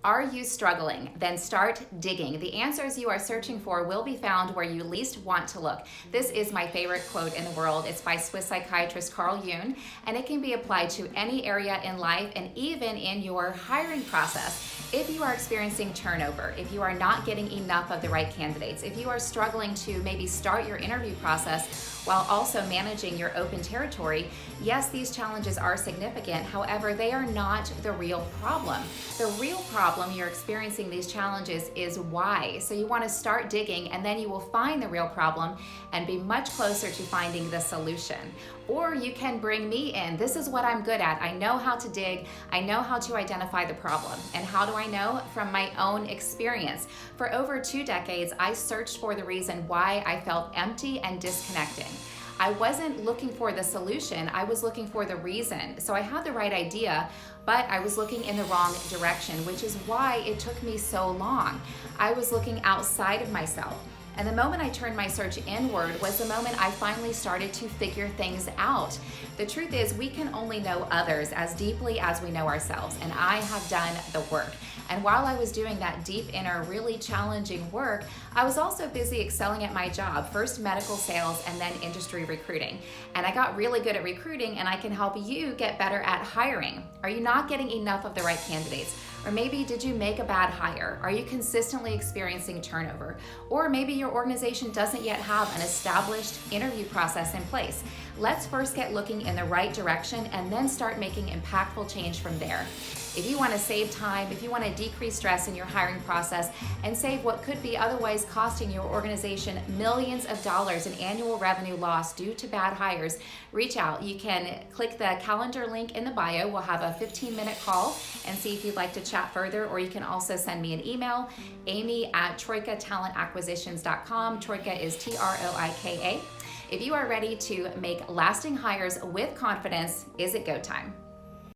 Are you struggling? Then start digging. The answers you are searching for will be found where you least want to look. This is my favorite quote in the world. It's by Swiss psychiatrist Carl Jung, and it can be applied to any area in life and even in your hiring process. If you are experiencing turnover, if you are not getting enough of the right candidates, if you are struggling to maybe start your interview process while also managing your open territory, yes, these challenges are significant. However, they are not the real problem. The real problem you're experiencing these challenges is why. So you want to start digging, and then you will find the real problem and be much closer to finding the solution. Or you can bring me in. This is what I'm good at. I know how to dig. I know how to identify the problem. And how do I know? From my own experience. For over 2 decades, I searched for the reason why I felt empty and disconnected. I wasn't looking for the solution, I was looking for the reason. So I had the right idea, but I was looking in the wrong direction, which is why it took me so long. I was looking outside of myself. And the moment I turned my search inward was the moment I finally started to figure things out. The truth is, we can only know others as deeply as we know ourselves, and I have done the work. And while I was doing that deep inner, really challenging work, I was also busy excelling at my job, first medical sales and then industry recruiting. And I got really good at recruiting, and I can help you get better at hiring. Are you not getting enough of the right candidates? Or maybe did you make a bad hire? Are you consistently experiencing turnover? Or maybe your organization doesn't yet have an established interview process in place. Let's first get looking in the right direction and then start making impactful change from there. If you want to save time, if you want to decrease stress in your hiring process and save what could be otherwise costing your organization millions of dollars in annual revenue loss due to bad hires, reach out. You can click the calendar link in the bio. We'll have a 15-minute call and see if you'd like to chat further, or you can also send me an email, amy@troikatalentacquisitions.com. Troika is Troika. If you are ready to make lasting hires with confidence, is it go time?